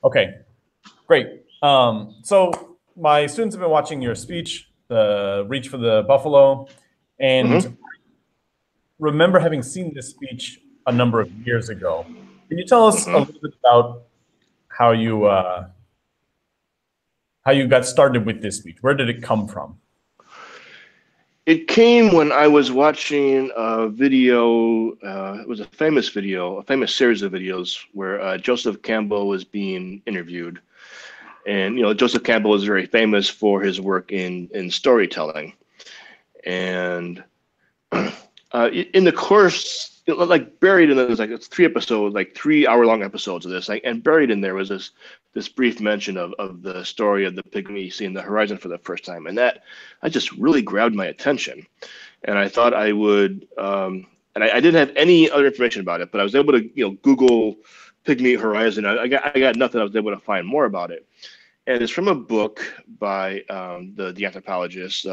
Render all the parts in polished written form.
Okay, great. So my students have been watching your speech, the Reach for the Buffalo, and Hmm. remember having seen this speech a number of years ago. Can you tell us a Hmm. little bit about how you got started with this speech? Where did it come from? It came when I was watching a video. It was a famous video, a famous series of videos where Joseph Campbell was being interviewed, and Joseph Campbell is very famous for his work in storytelling. And in the course, like buried in there's like it's 3 episodes, like 3 hour long episodes of this, like, and buried in there was this brief mention of the story of the pygmy seeing the horizon for the first time, and that just really grabbed my attention. And I thought I would, and I didn't have any other information about it, but I was able to Google pygmy horizon. I got nothing. I was able to find more about it, and it's from a book by the anthropologist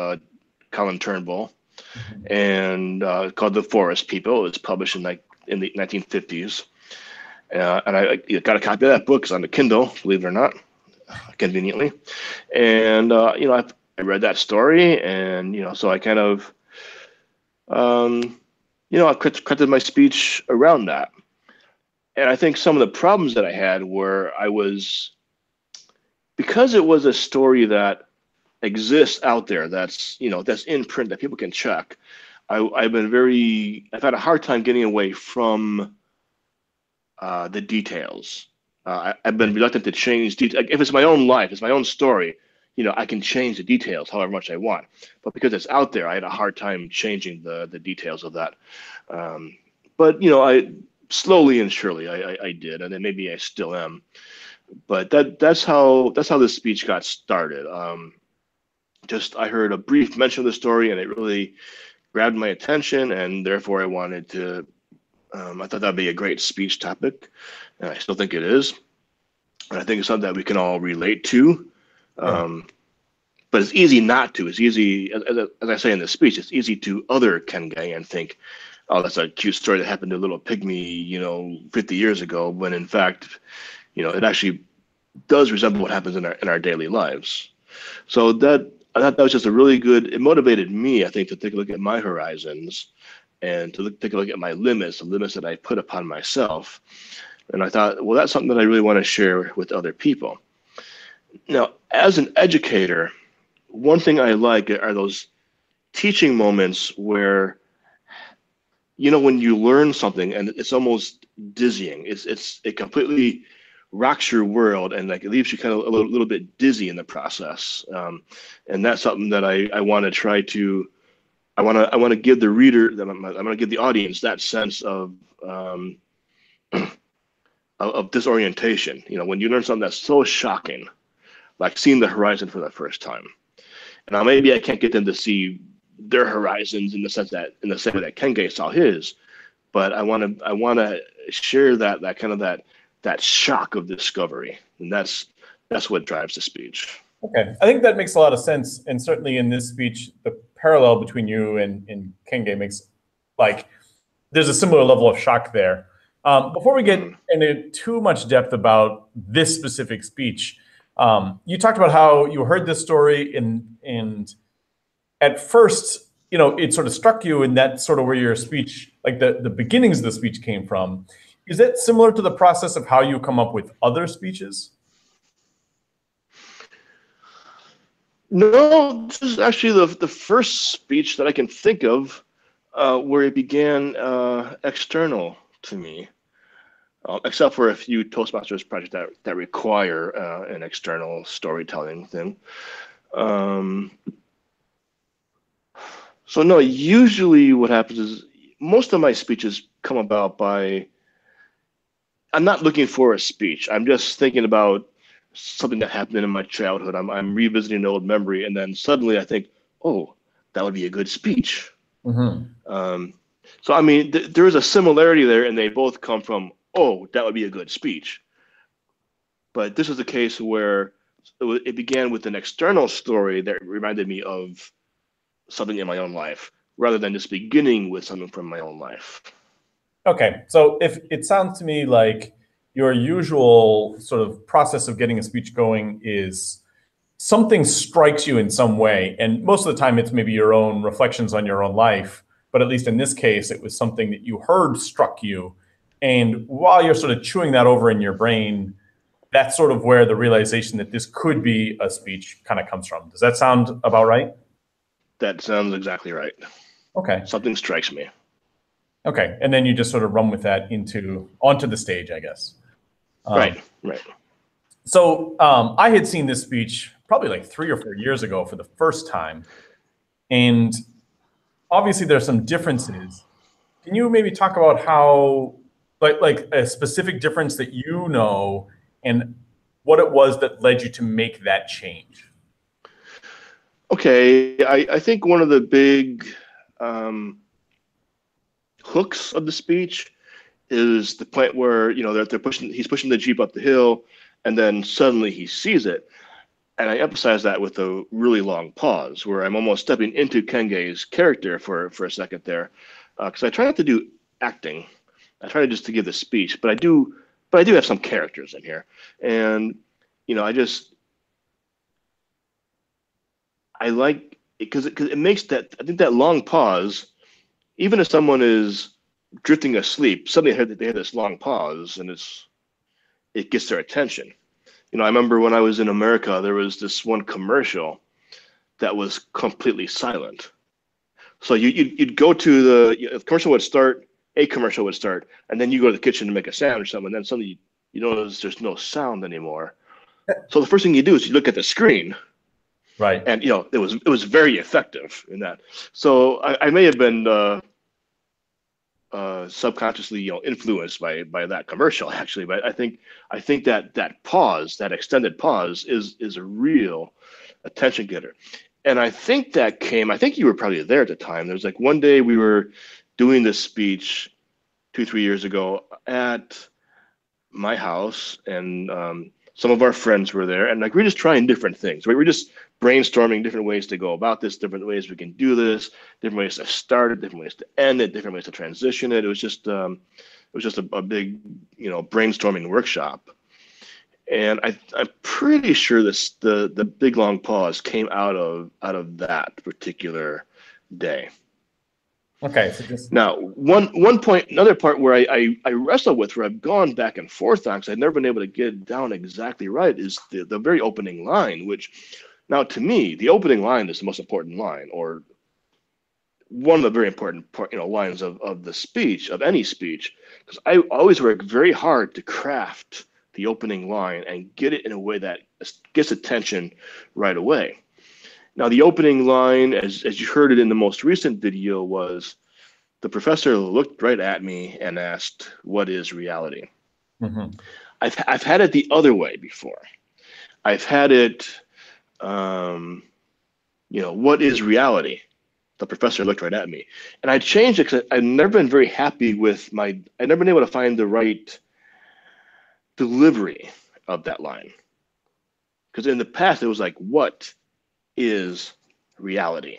Colin Turnbull, Mhm. and called The Forest People. It was published in the 1950s, and I got a copy of that book. It's on the Kindle, believe it or not, conveniently. And I read that story, and so I kind of I crafted my speech around that. And I think some of the problems that I had were I was because it was a story that exists out there that's in print that people can check. I've had a hard time getting away from the details. I've been reluctant to change details. If it's my own life, it's my own story, I can change the details however much I want. But because it's out there, I had a hard time changing the details of that. Um, but I slowly and surely I did, and then maybe I still am. But that's how this speech got started. Just I heard a brief mention of the story, and it really grabbed my attention, and therefore I wanted to. I thought that'd be a great speech topic, and I still think it is. And I think it's something that we can all relate to. Sure. Um, but it's easy not to. It's easy, as I say in the speech, it's easy to other Kenge and think, oh, that's a cute story that happened to a little pygmy, 50 years ago, when in fact, it actually does resemble what happens in our daily lives. So that I thought that was just a really good. It motivated me, I think, to take a look at my horizons and to take a look at my limits, the limits that I put upon myself. And I thought, well, that's something that I really want to share with other people. Now, as an educator, one thing I like are those teaching moments where when you learn something and it's almost dizzying. It completely rocks your world, and like it leaves you kind of a little bit dizzy in the process. And that's something that I want to try to. I want to give the reader, I'm going to give the audience that sense um, of disorientation. When you learn something that's so shocking, like seeing the horizon for the first time. Now maybe I can't get them to see their horizons in the same way that Kenge saw his, but I want to share that kind of that shock of discovery, and that's what drives the speech. Okay, I think that makes a lot of sense, and certainly in this speech, the parallel between you and Kenge makes like there's a similar level of shock there. Before we get Mm-hmm. into too much depth about this specific speech, you talked about how you heard this story and at first, it sort of struck you, and that's sort of where your speech, like the beginnings of the speech came from. Is that similar to the process of how you come up with other speeches? No, this is actually the first speech that I can think of where it began external to me, except for a few Toastmasters projects that require an external storytelling thing. Um, so no, usually what happens is most of my speeches come about by I'm not looking for a speech. I'm just thinking about something that happened in my childhood. I'm revisiting an old memory, and then suddenly I think, oh, that would be a good speech. Hmm. Um, so I mean, there is a similarity there, and they both come from, oh, that would be a good speech. But this is a case where it began with an external story that reminded me of something in my own life, rather than just beginning with something from my own life. Okay, so if it sounds to me like your usual sort of process of getting a speech going is something strikes you in some way. And most of the time it's maybe your own reflections on your own life. But at least in this case, it was something that you heard struck you. And while you're sort of chewing that over in your brain, that's sort of where the realization that this could be a speech kind of comes from. Does that sound about right? That sounds exactly right. Okay. Something strikes me. Okay. And then you just sort of run with that onto the stage, I guess. Right. So I had seen this speech probably like 3 or 4 years ago for the first time. And obviously there's some differences. Can you maybe talk about how, like a specific difference that you know and what it was that led you to make that change? Okay, I think one of the big hooks of the speech is the point where he's pushing the Jeep up the hill, and then suddenly he sees it. And I emphasize that with a really long pause, where I'm almost stepping into Kengei's character for a second there, because I try not to do acting. I try to just to give the speech, but I do have some characters in here, and I like it because it makes that, I think, that long pause, even if someone is drifting asleep, suddenly they hear this long pause, and it gets their attention. I remember when I was in America, there was this one commercial that was completely silent. So you'd go to the commercial would start, a commercial would start, and then you go to the kitchen to make a sandwich or something, and then suddenly you notice there's no sound anymore. So the first thing you do is you look at the screen. Right. And it was very effective in that. So I may have been subconsciously influenced by that commercial, actually. But I think that pause, that extended pause, is a real attention getter. And I think you were probably there at the time. There was like one day we were doing this speech 2-3 years ago at my house, and some of our friends were there, and like we're just trying different things. We're just brainstorming different ways to go about this, different ways we can do this, different ways to start it, different ways to end it, different ways to transition it. It was just a big brainstorming workshop. And I'm pretty sure the big long pause came out of that particular day. Okay, so just Now, another part where I wrestle with, where I've gone back and forth on, because I've never been able to get it down exactly right, is the very opening line, which, now to me, the opening line is the most important line, or one of the very important lines of the speech, of any speech, because I always work very hard to craft the opening line and get it in a way that gets attention right away. Now, the opening line, as you heard it in the most recent video, was, the professor looked right at me and asked, "What is reality?" Mm-hmm. I've had it the other way before. I've had it, what is reality? The professor looked right at me. And I changed it because I've never been very happy with I've never been able to find the right delivery of that line. Because in the past, it was like, what is reality?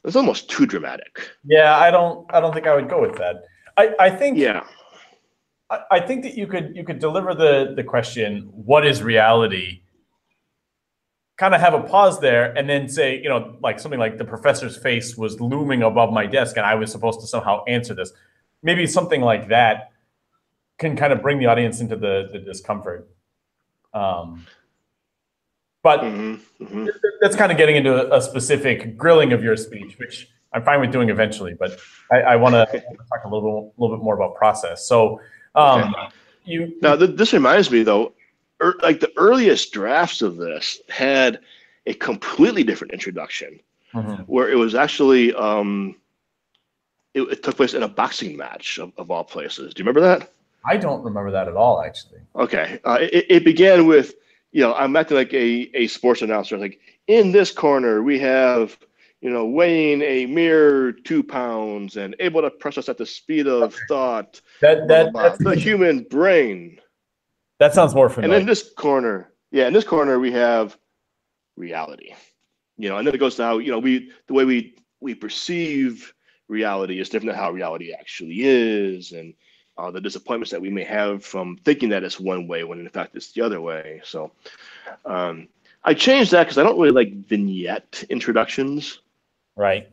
It's almost too dramatic. Yeah, I don't think I would go with that. I think Yeah. I think that you could deliver the question, what is reality? Kind of have a pause there and then say, like something like, the professor's face was looming above my desk and I was supposed to somehow answer this. Maybe something like that can kind of bring the audience into the discomfort. But that's kind of getting into a specific grilling of your speech, which I'm fine with doing eventually. But I want to talk a little bit more about process. So this reminds me, though, like the earliest drafts of this had a completely different introduction, where it was actually it took place in a boxing match of all places. Do you remember that? I don't remember that at all, actually. Okay, it began with, I'm acting like a sports announcer. Like, in this corner we have, weighing a mere 2 pounds and able to process at the speed of thought. That's the human brain. That sounds more familiar. And in this corner, we have reality. And then it goes to how, the way we perceive reality is different than how reality actually is, and the disappointments that we may have from thinking that it's one way when in fact it's the other way. So I changed that because I don't really like vignette introductions. Right.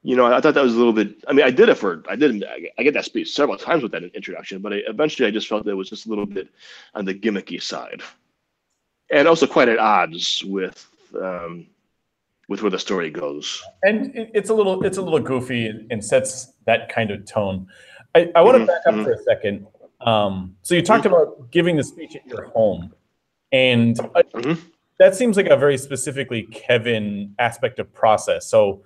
You know, I thought that was a little bit. I mean, I get that speech several times with that introduction, but eventually I just felt that it was just a little bit on the gimmicky side, and also quite at odds with where the story goes. And it's a little goofy and sets that kind of tone. I want to back up for a second. So you talked about giving the speech at your home, and that seems like a very specifically Kevin aspect of process. So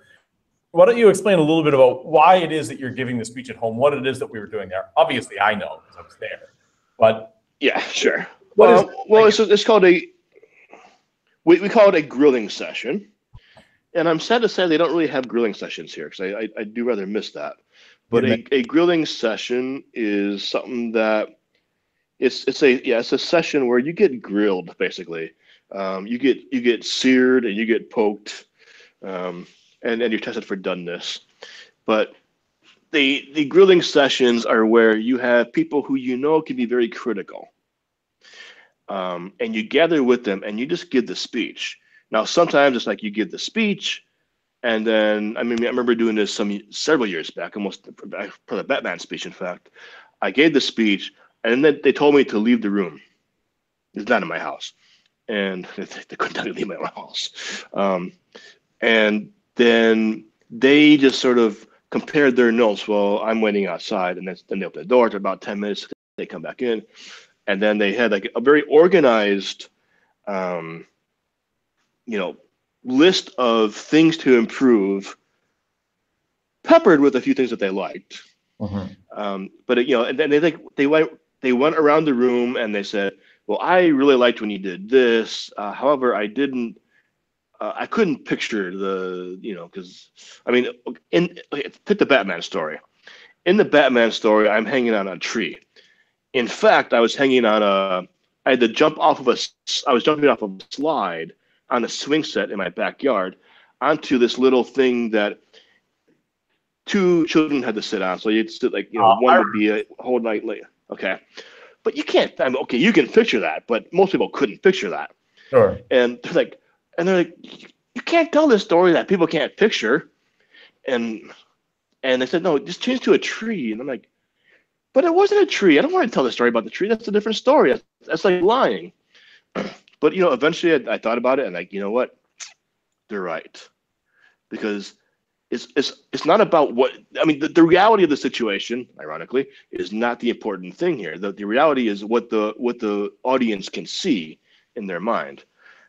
why don't you explain a little bit about why it is that you're giving the speech at home, what it is that we were doing there? Obviously, I know because I was there, but yeah, sure. Well, it's called we call it a grilling session, and I'm sad to say they don't really have grilling sessions here because I do rather miss that. But a grilling session is something that it's a session where you get grilled basically. You get seared and you get poked. And you're tested for doneness. But the grilling sessions are where you have people who you know can be very critical. And you gather with them and you just give the speech. Now, sometimes it's like you give the speech, and then, I mean, I remember doing this several years back, almost for the Batman speech, in fact. I gave the speech, and then they told me to leave the room. It's not in my house. And they couldn't tell me to leave my house. And then they just sort of compared their notes. Well, I'm waiting outside, and then they open the door. After about 10 minutes, they come back in, and then they had like a very organized, list of things to improve, peppered with a few things that they liked. But and then they went around the room and they said, "Well, I really liked when you did this. However, I didn't." I couldn't picture because I mean, take the Batman story. In the Batman story, I'm hanging on a tree. In fact, I was hanging on I had to jump off of I was jumping off of a slide on a swing set in my backyard onto this little thing that two children had to sit on. So you'd sit one would be a whole night later. Okay. But you can't, you can picture that, but most people couldn't picture that. Sure. And they're like, you can't tell this story that people can't picture. And they said, no, just change to a tree. And I'm like, but it wasn't a tree. I don't want to tell the story about the tree. That's a different story. That's like lying. But, eventually I thought about it and you know what? They're right. Because it's not about the reality of the situation, ironically, is not the important thing here. The reality is what the audience can see in their mind.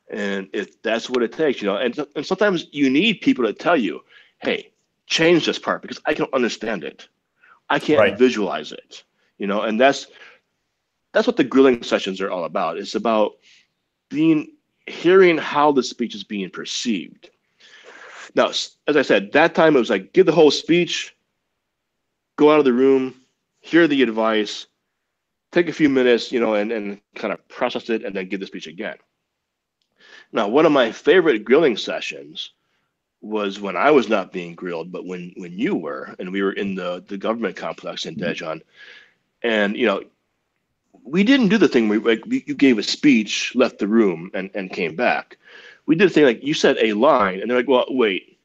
And if that's what it takes, and sometimes you need people to tell you, hey, change this part because I don't understand it. I can't visualize it, and that's what the grilling sessions are all about. It's about hearing how the speech is being perceived. Now, as I said, that time it was like, give the whole speech, go out of the room, hear the advice, take a few minutes, and kind of process it and then give the speech again. Now, one of my favorite grilling sessions was when I was not being grilled, but when you were, and we were in the government complex in Daejeon, and we didn't do the thing where you gave a speech, left the room, and came back. We did a thing like you said a line, and they're like, well, wait,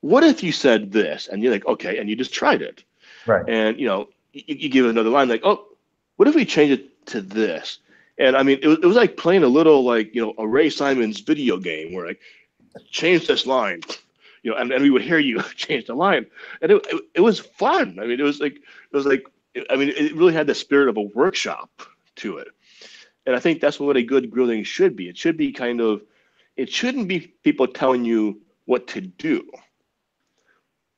what if you said this? And you're like, okay, and you just tried it, right? And you give another line like, oh, what if we change it to this? And I mean, it was like playing a little a Ray Simons video game where change this line, and we would hear you change the line, and it was fun. I mean, it really had the spirit of a workshop to it, and I think that's what a good grilling should be. It should be it shouldn't be people telling you what to do.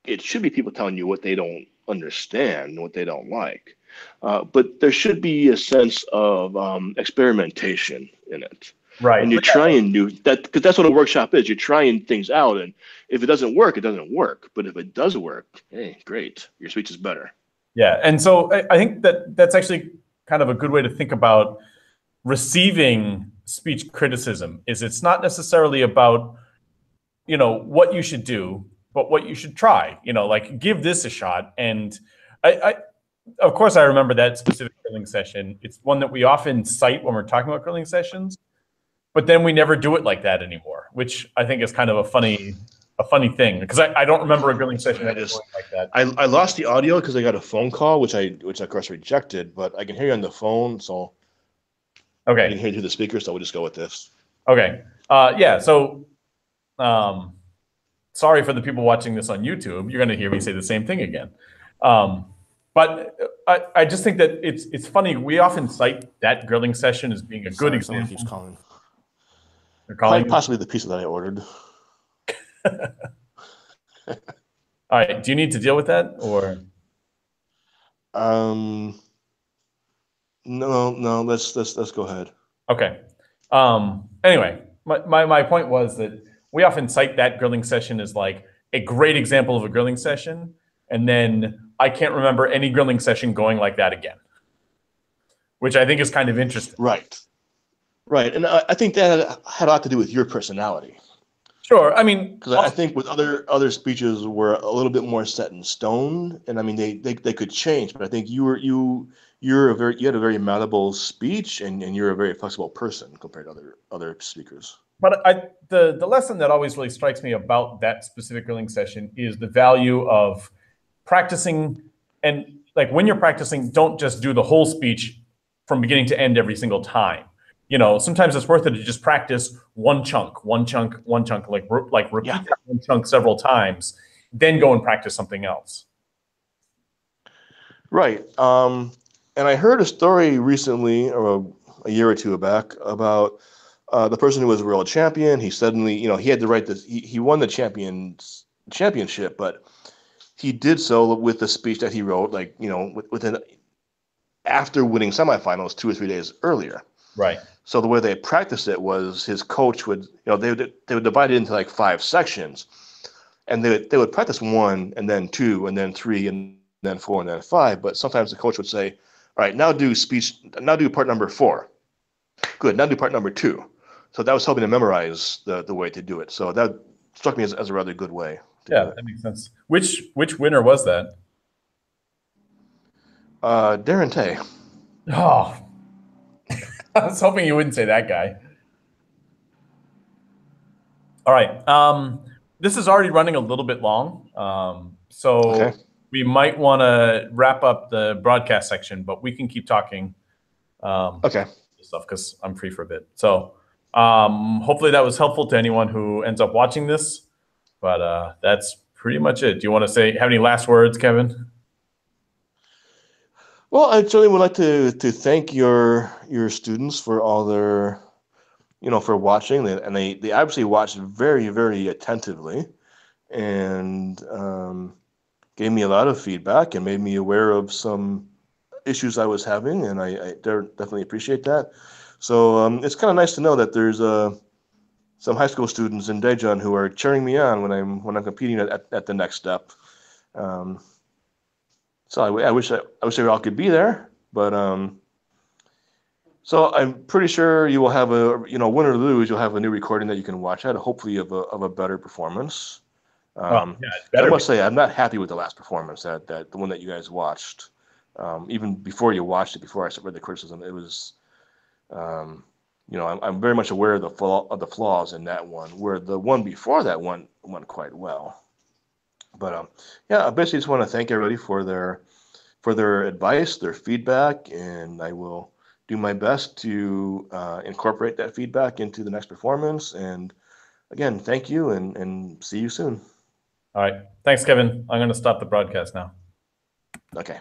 It should be people telling you what they don't understand, what they don't like. But there should be a sense of experimentation in it. Right. And you're trying that, because that's what a workshop is. You're trying things out, and if it doesn't work, it doesn't work. But if it does work, hey, great, your speech is better. Yeah, and so I think that's actually kind of a good way to think about receiving speech criticism. It's not necessarily about what you should do, but what you should try. Give this a shot. And of course, I remember that specific grilling session. It's one that we often cite when we're talking about grilling sessions, but then we never do it like that anymore, which I think is kind of a funny thing, because I don't remember a grilling session ever going like that. I lost the audio because I got a phone call, which of course rejected, but I can hear you on the phone, so I Okay. can hear you through the speaker, so we'll just go with this. Okay. Yeah. So, sorry for the people watching this on YouTube. You're going to hear me say the same thing again. But I just think that it's funny. We often cite that grilling session as being a good example. Someone keeps calling. They're calling possibly the pizza that I ordered. All right. Do you need to deal with that, or? No. Let's go ahead. Okay. Anyway, my point was that we often cite that grilling session as like a great example of a grilling session, and then I can't remember any grilling session going like that again, which I think is kind of interesting. Right. And I think that had a lot to do with your personality. Sure. I mean, because I think with other speeches were a little bit more set in stone, and I mean they could change, but I think you had a very malleable speech, and you're a very flexible person compared to other speakers. But the lesson that always really strikes me about that specific grilling session is the value of practicing. And like when you're practicing, don't just do the whole speech from beginning to end every single time. Sometimes it's worth it to just practice one chunk, like repeat that one chunk several times, then go and practice something else. Right. And I heard a story recently, or a year or two back, about the person who was a world champion. He suddenly, he had to write this. He won the championship, but he did so with the speech that he wrote, like, after winning semifinals 2 or 3 days earlier. Right. So the way they practiced it was his coach would, they would divide it into like 5 sections, and they would practice 1 and then 2 and then 3 and then 4 and then 5. But sometimes the coach would say, "All right, now do part number 4. Good. Now do part number 2." So that was helping to memorize the way to do it. So that struck me as a rather good way. Yeah, that makes sense. Which winner was that? Darren Tay. Oh. I was hoping you wouldn't say that guy. All right. This is already running a little bit long. So we might want to wrap up the broadcast section, but we can keep talking. Stuff because I'm free for a bit. So hopefully that was helpful to anyone who ends up watching this. But that's pretty much it. Do you want to have any last words, Kevin? Well, I certainly would like to thank your students for all their, for watching, and they obviously watched very, very attentively, and gave me a lot of feedback and made me aware of some issues I was having, and I definitely appreciate that. So it's kind of nice to know that there's some high school students in Daejeon who are cheering me on when I'm competing at the next step. So I wish they all could be there, but so I'm pretty sure you will have win or lose, you'll have a new recording that you can watch at, hopefully of a better performance. I must say I'm not happy with the last performance, that the one that you guys watched. Even before you watched it, before I read the criticism, it was, I'm very much aware of the flaws in that one, where the one before that one went quite well. But I basically just want to thank everybody for their advice, their feedback, and I will do my best to incorporate that feedback into the next performance. And again, thank you, and see you soon. All right. Thanks, Kevin. I'm going to stop the broadcast now. Okay.